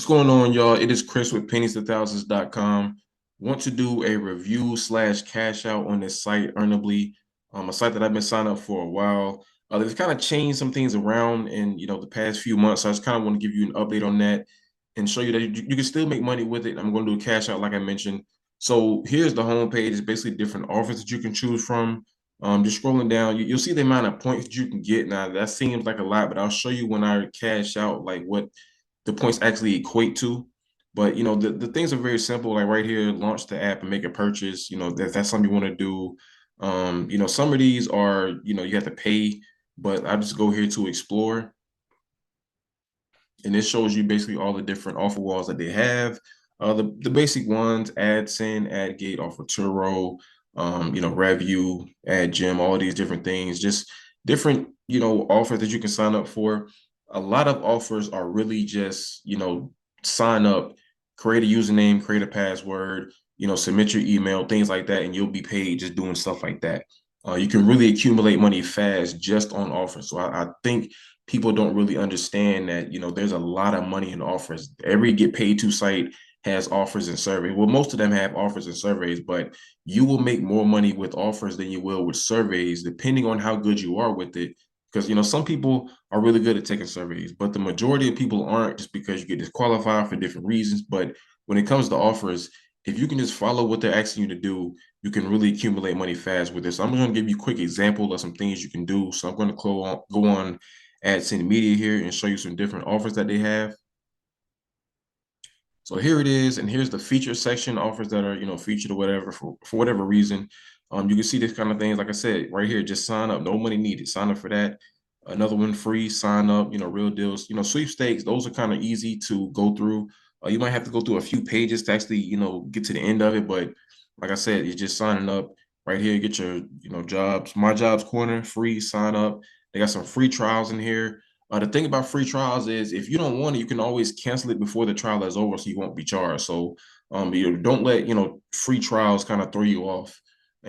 going on, y'all? It is Chris with pennies2000s.com. Want to do a review slash cash out on this site, Earnably, a site that I've been signed up for a while. They've kind of changed some things around in the past few months. So I just kind of want to give you an update on that and show you that you can still make money with it. I'm going to do a cash out like I mentioned. So here's the homepage. It's basically different offers that you can choose from. Just scrolling down, you'll see the amount of points that you can get. Now that seems like a lot, but I'll show you when I cash out like what the points actually equate to. But the things are very simple. Like right here, launch the app and make a purchase. That's something you want to do. Some of these are, you have to pay, but I just go here to explore. And this shows you basically all the different offer walls that they have. The basic ones, ad send, ad gate, offer Turo, review, ad gem, all these different things, just different, offers that you can sign up for. A lot of offers are really just, sign up, create a username, create a password, submit your email, things like that, and you'll be paid just doing stuff like that. You can really accumulate money fast just on offers. So I think people don't really understand that, there's a lot of money in offers. Every get paid to site has offers and surveys. Well, most of them have offers and surveys, but you will make more money with offers than you will with surveys, depending on how good you are with it. Because, some people are really good at taking surveys, but the majority of people aren't, just because you get disqualified for different reasons. But when it comes to offers, if you can just follow what they're asking you to do, you can really accumulate money fast with this. So I'm going to give you a quick example of some things you can do. So I'm going to go on AdSense Media here and show you some different offers that they have. So here it is, and here's the feature section, offers that are, featured or whatever for whatever reason. You can see this kind of things, like I said, right here, just sign up, no money needed. Sign up for that. Another one, free, sign up, real deals, sweepstakes, those are kind of easy to go through. You might have to go through a few pages to actually, get to the end of it. But like I said, you're just signing up right here, get your, jobs, my jobs corner, free, sign up. They got some free trials in here. The thing about free trials is if you don't want it, you can always cancel it before the trial is over, so you won't be charged. So you don't let free trials kind of throw you off.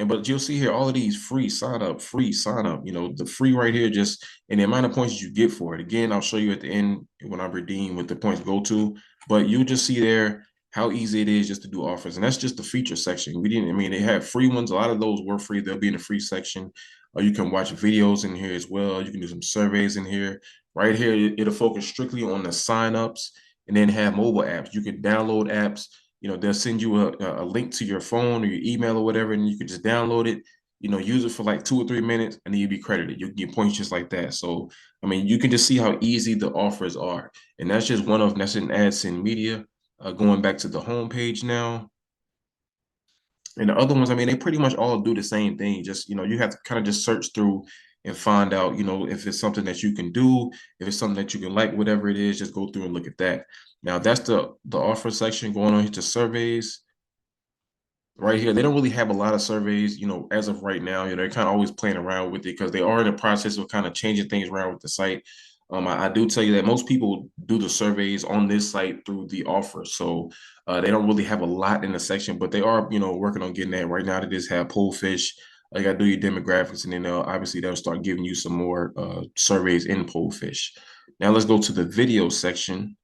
But you'll see here all of these free sign up, free sign up. The free right here, just and the amount of points you get for it. Again, I'll show you at the end when I redeem what the points go to. But you'll just see there how easy it is just to do offers, and that's just the feature section. We didn't. I mean, they have free ones. A lot of those were free. They'll be in the free section. You can watch videos in here as well. You can do some surveys in here. Right here, it'll focus strictly on the signups and then have mobile apps. You can download apps. They'll send you a link to your phone or your email or whatever, and you can just download it, use it for like 2 or 3 minutes, and then you'll be credited. You can get points just like that. So, I mean, you can just see how easy the offers are. And that's just one of them. That's in AdSense Media. Going back to the homepage now. And the other ones, I mean, they pretty much all do the same thing. Just, you have to kind of just search through and find out, if it's something that you can do, if it's something that you can like, whatever it is, just go through and look at that. Now, that's the offer section. Going on here to surveys. Right here, they don't really have a lot of surveys, as of right now. They're kind of always playing around with it because they are in the process of kind of changing things around with the site. I do tell you that most people do the surveys on this site through the offer. So they don't really have a lot in the section, but they are, working on getting that. Right now, they just have poll fish. You got to do your demographics, and then obviously they'll start giving you some more surveys in poll fish. Now let's go to the video section.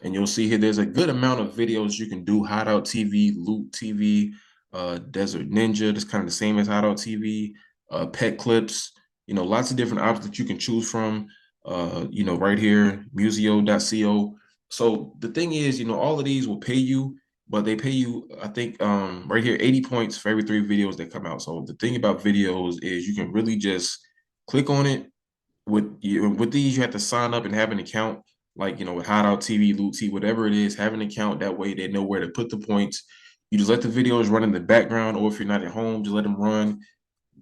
And you'll see here there's a good amount of videos you can do. Hideout TV, Loot TV, Desert Ninja. That's kind of the same as Hideout TV. Pet clips. Lots of different options that you can choose from. Right here, museo.co. So the thing is, all of these will pay you, but they pay you, I think, right here, 80 points for every 3 videos that come out. So the thing about videos is you can really just click on it. With these, you have to sign up and have an account, like with Hideout TV, Loot TV, whatever it is. Have an account, that way they know where to put the points. You just let the videos run in the background, or if you're not at home, just let them run.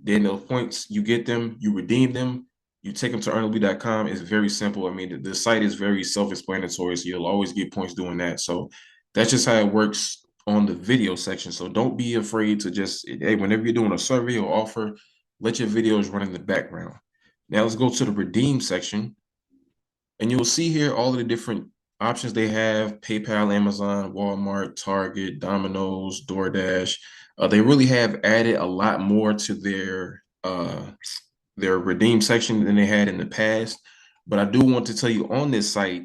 Then those points, you get them, you redeem them, you take them to earnably.com. It's very simple. I mean, the site is very self-explanatory, so you'll always get points doing that. So that's just how it works on the video section. So don't be afraid to just, hey, whenever you're doing a survey or offer, let your videos run in the background. Now let's go to the redeem section, and you'll see here all of the different options they have: PayPal, Amazon, Walmart, Target, Domino's, DoorDash. They really have added a lot more to their redeem section than they had in the past. But I do want to tell you, on this site,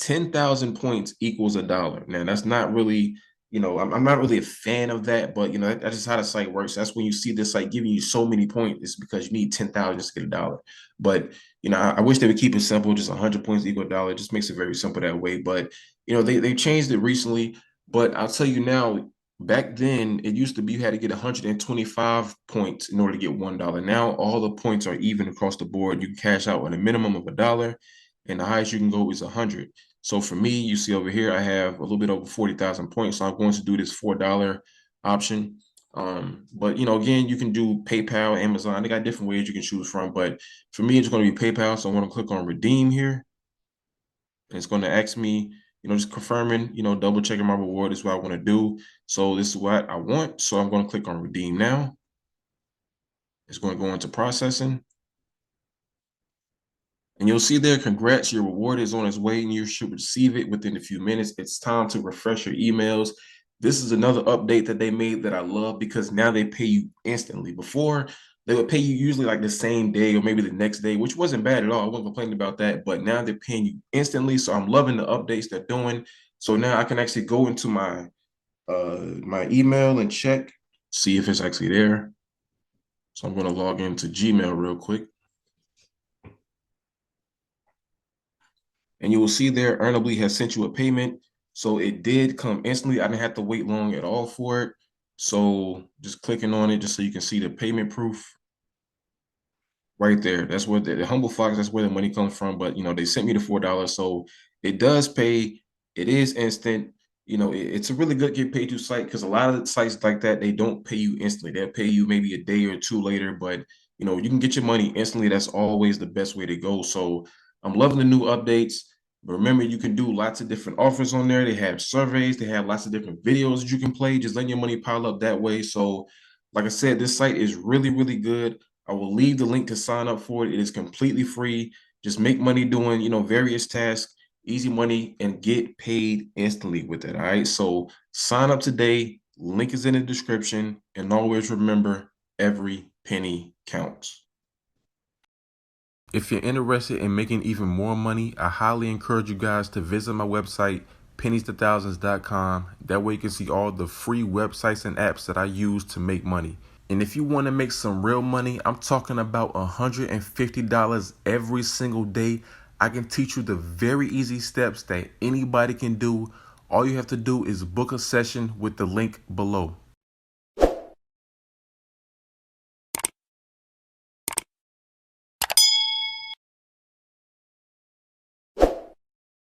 10,000 points equals $1. Now, that's not really, I'm not really a fan of that, but that's just how the site works. That's when you see this site giving you so many points, it's because you need 10,000 just to get $1. But I wish they would keep it simple, just 100 points equal $1. It just makes it very simple that way. But they changed it recently. But I'll tell you now, back then it used to be you had to get 125 points in order to get $1. Now all the points are even across the board. You can cash out with a minimum of $1, and the highest you can go is 100. So for me, you see over here, I have a little bit over 40,000 points. So I'm going to do this $4 option. But again, you can do PayPal, Amazon. They got different ways you can choose from. But for me, it's going to be PayPal. So I'm going to click on redeem here. And it's going to ask me, just confirming, double checking my reward is what I want to do. So this is what I want. So I'm going to click on redeem now. It's going to go into processing. And you'll see there, congrats, your reward is on its way and you should receive it within a few minutes. It's time to refresh your emails. This is another update that they made that I love because now they pay you instantly. Before, they would pay you usually like the same day or maybe the next day, which wasn't bad at all. I wasn't complaining about that, but now they're paying you instantly. So I'm loving the updates they're doing. So now I can actually go into my email and check, see if it's actually there. So I'm going to log into Gmail real quick. And you will see there, Earnably has sent you a payment. So it did come instantly. I didn't have to wait long at all for it. So just clicking on it, just so you can see the payment proof right there. That's where the Humble Fox, that's where the money comes from. But, they sent me the $4. So it does pay. It is instant. It's a really good get paid to site because a lot of sites like that, they don't pay you instantly. They'll pay you maybe a day or two later. But, you can get your money instantly. That's always the best way to go. So I'm loving the new updates. But remember, you can do lots of different offers on there. They have surveys. They have lots of different videos that you can play. Just letting your money pile up that way. So, like I said, this site is really, really good. I will leave the link to sign up for it. It is completely free. Just make money doing, various tasks, easy money, and get paid instantly with it. All right. So sign up today. Link is in the description. And always remember, every penny counts. If you're interested in making even more money, I highly encourage you guys to visit my website, pennies2thousands.com. That way you can see all the free websites and apps that I use to make money. And if you want to make some real money, I'm talking about $150 every single day. I can teach you the very easy steps that anybody can do. All you have to do is book a session with the link below.